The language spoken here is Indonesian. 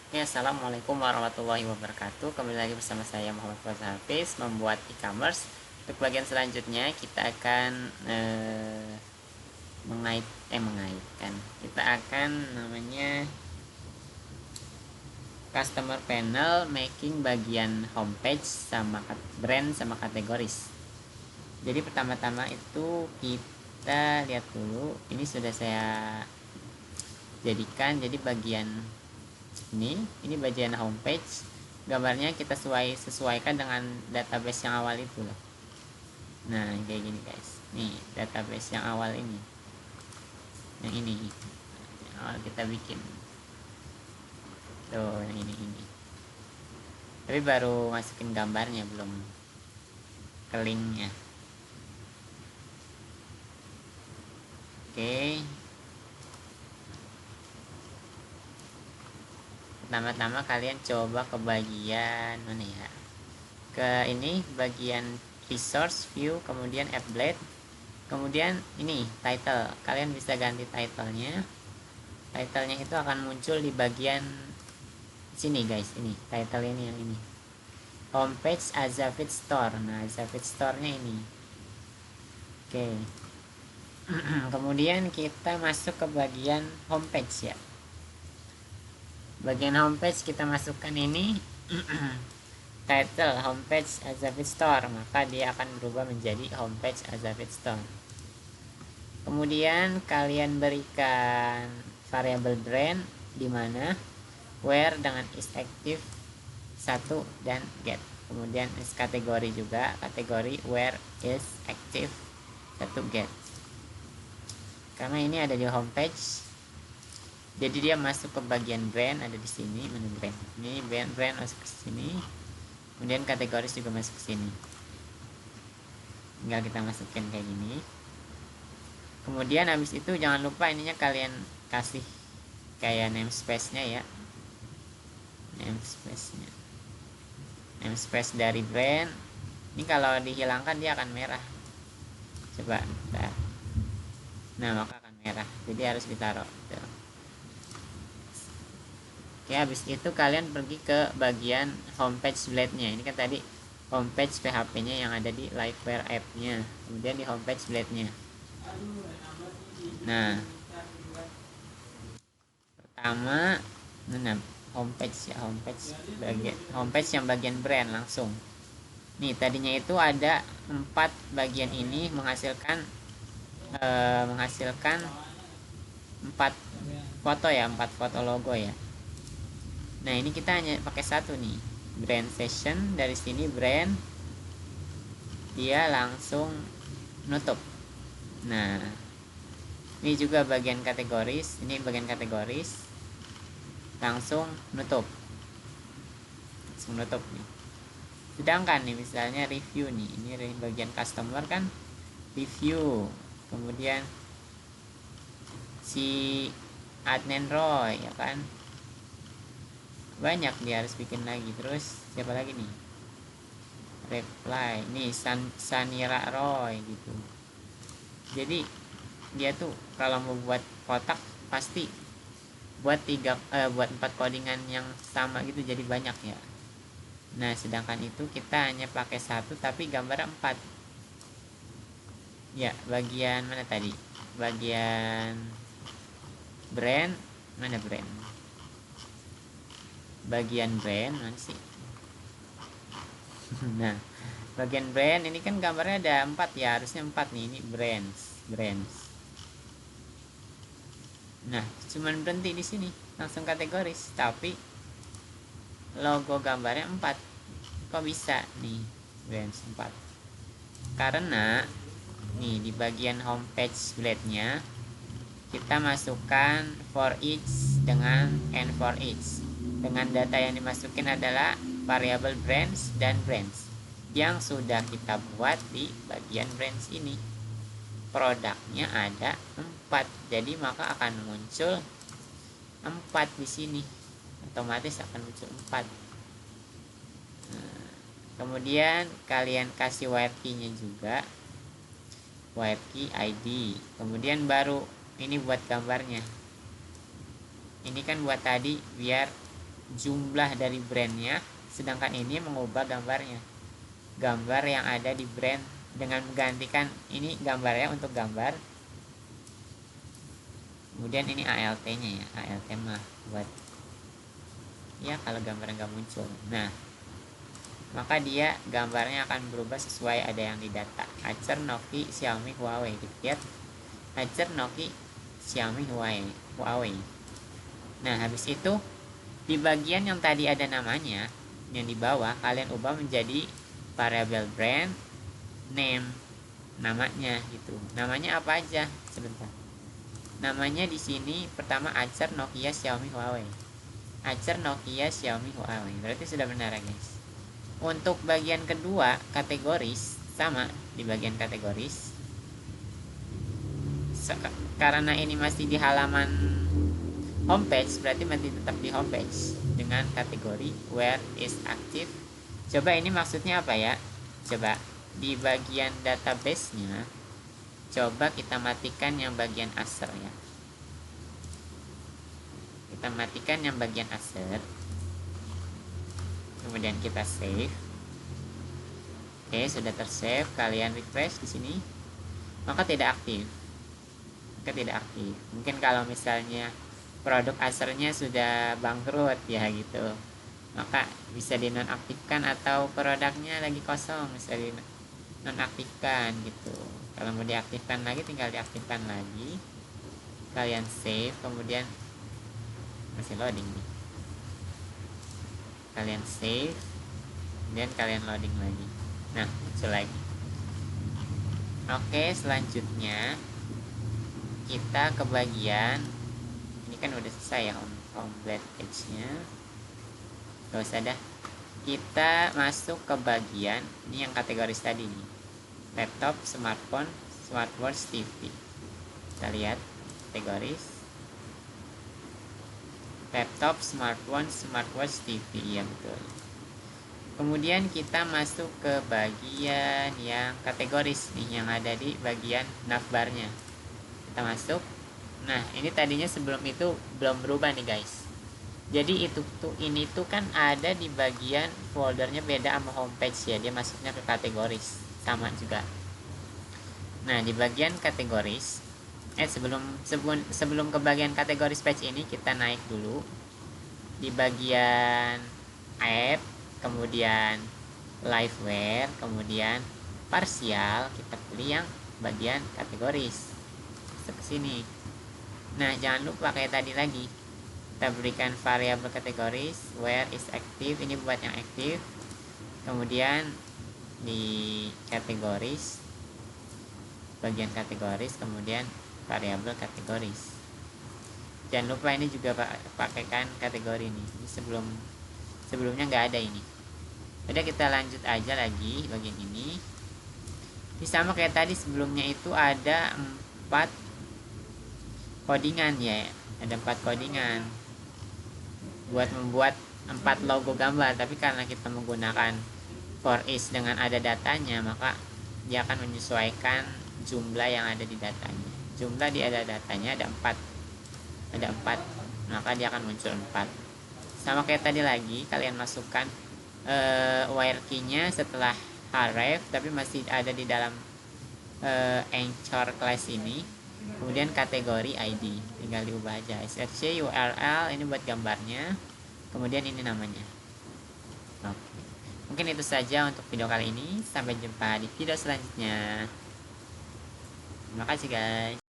Ya, assalamualaikum warahmatullahi wabarakatuh. Kembali lagi bersama saya Muhammad Fauzan Hafiz membuat e-commerce. Untuk bagian selanjutnya kita akan mengaitkan. Kita akan namanya customer panel making bagian homepage sama brand sama kategoris. Jadi pertama-tama itu kita lihat dulu. Ini sudah saya jadikan jadi bagian ini bagian homepage, gambarnya kita sesuaikan dengan database yang awal itu loh. Nah kayak gini guys, nih database yang awal yang ini yang awal kita bikin tuh, yang ini tapi baru masukin gambarnya, belum ke linknya. Oke, pertama-tama kalian coba ke bagian mana ya, ke ini bagian resource view, kemudian app blade, kemudian ini title. Kalian bisa ganti titlenya. Titlenya itu akan muncul di bagian sini guys. Ini title ini, yang ini homepage Azafit Store. Nah Azafit Store nya ini. Oke. Kemudian kita masuk ke bagian homepage ya. Bagian homepage kita masukkan ini title homepage Azafit Store, maka dia akan berubah menjadi homepage Azafit Store. Kemudian kalian berikan variabel brand di mana where dengan is active 1 dan get. Kemudian is kategori juga, kategori where is active 1 get. Karena ini ada di homepage, jadi dia masuk ke bagian brand, ada di sini menu brand. Ini brand masuk ke sini. Kemudian kategoris juga masuk ke sini. Tinggal kita masukin kayak gini. Kemudian habis itu jangan lupa ininya kalian kasih kayak namespace-nya ya. Namespace dari brand. Ini kalau dihilangkan dia akan merah. Coba bentar. Nah, maka akan merah. Jadi harus ditaruh. Tuh. Oke, habis itu kalian pergi ke bagian homepage blade-nya. Ini kan tadi homepage PHP-nya yang ada di Liveware app-nya. Kemudian di homepage blade-nya. Nah, pertama homepage ya, homepage yang bagian brand langsung. Nih tadinya itu ada 4 bagian ini menghasilkan 4 foto ya, 4 foto logo ya. Nah ini kita hanya pakai satu nih, brand session. Dari sini brand dia langsung nutup. Nah ini juga bagian kategoris, ini bagian kategoris langsung nutup nih. Sedangkan nih misalnya review nih, ini bagian customer kan review. Kemudian si Adnan Roy ya kan, banyak dia harus bikin lagi. Terus siapa lagi nih, reply nih Sanira Roy gitu. Jadi dia tuh kalau mau buat kotak pasti buat 4 codingan yang sama gitu, jadi banyak ya. Nah sedangkan itu kita hanya pakai satu tapi gambarnya 4 ya. Bagian mana tadi, bagian brand, mana brand, bagian brand mana sih. Nah bagian brand ini kan gambarnya ada 4 ya, harusnya 4 nih. Ini brands. Nah cuman berhenti di sini langsung kategoris, tapi logo gambarnya 4. Kok bisa nih brands 4? Karena nih di bagian homepage blade-nya kita masukkan for each dengan and for each. Dengan data yang dimasukin adalah variabel brands dan brands yang sudah kita buat di bagian brands ini. Produknya ada 4, jadi maka akan muncul 4 di sini. Otomatis akan muncul 4. Kemudian kalian kasih wildkey-nya juga, wildkey ID. Kemudian baru ini buat gambarnya. Ini kan buat tadi biar jumlah dari brandnya, sedangkan ini mengubah gambarnya, gambar yang ada di brand dengan menggantikan ini gambarnya untuk gambar, kemudian ini ALT nya ya, ALT mah buat ya kalau gambar nggak muncul. Nah, maka dia gambarnya akan berubah sesuai ada yang di data. Acer, Nokia, Xiaomi, Huawei. Lihat, Acer, Nokia, Xiaomi, Huawei. Nah, habis itu di bagian yang tadi ada namanya, yang di bawah kalian ubah menjadi variabel brand name, namanya gitu. Namanya apa aja? Sebentar. Namanya di sini pertama Acer, Nokia, Xiaomi, Huawei. Acer, Nokia, Xiaomi, Huawei. Berarti sudah benar ya, guys. Untuk bagian kedua, kategoris sama di bagian kategoris. Karena ini masih di halaman homepage, berarti masih tetap di homepage dengan kategori where is active. Coba ini maksudnya apa ya? Coba di bagian database-nya, coba kita matikan yang bagian Acer ya. Kita matikan yang bagian Acer. Kemudian kita save. Oke, sudah tersave. Kalian refresh di sini, maka tidak aktif. Mungkin kalau misalnya produk Acernya sudah bangkrut ya gitu, maka bisa dinonaktifkan, atau produknya lagi kosong bisa dinonaktifkan gitu. Kalau mau diaktifkan lagi tinggal diaktifkan lagi. Kalian save, kemudian masih loading nih. Kalian save, kemudian kalian loading lagi. Nah, muncul lagi. Oke, selanjutnya kita ke bagian ini kan udah selesai ya, home page nya. Gak usah dah. Kita masuk ke bagian ini yang kategoris tadi nih, laptop, smartphone, smartwatch, TV. Kita lihat kategoris laptop, smartphone, smartwatch, TV. Iya betul. Kemudian kita masuk ke bagian yang kategoris nih, yang ada di bagian navbarnya. Kita masuk. Nah, ini tadinya sebelum itu belum berubah nih guys. Jadi ini tuh kan ada di bagian foldernya beda sama homepage ya. Dia masuknya ke kategoris sama juga. Nah, di bagian kategoris sebelum ke bagian kategoris page ini, kita naik dulu di bagian app, kemudian liveware, kemudian parsial. Kita pilih yang bagian kategoris ke sini. Nah, jangan lupa kayak tadi lagi, kita berikan variabel kategoris where is active, ini buat yang aktif. Kemudian di kategoris, bagian kategoris, kemudian variabel kategoris. Jangan lupa ini juga pakaikan kategori ini sebelumnya nggak ada ini. Udah, kita lanjut aja lagi bagian ini. Ini sama kayak tadi, sebelumnya itu ada 4 codingan ya, ada 4 codingan buat membuat 4 logo gambar. Tapi karena kita menggunakan for each dengan ada datanya, maka dia akan menyesuaikan jumlah yang ada di datanya. Jumlah di ada datanya ada 4, maka dia akan muncul 4. Sama kayak tadi lagi, kalian masukkan wire key nya setelah href, tapi masih ada di dalam Anchor class ini. Kemudian kategori ID tinggal diubah aja, src URL ini buat gambarnya, kemudian ini namanya. Oke. Mungkin itu saja untuk video kali ini. Sampai jumpa di video selanjutnya. Terima kasih guys.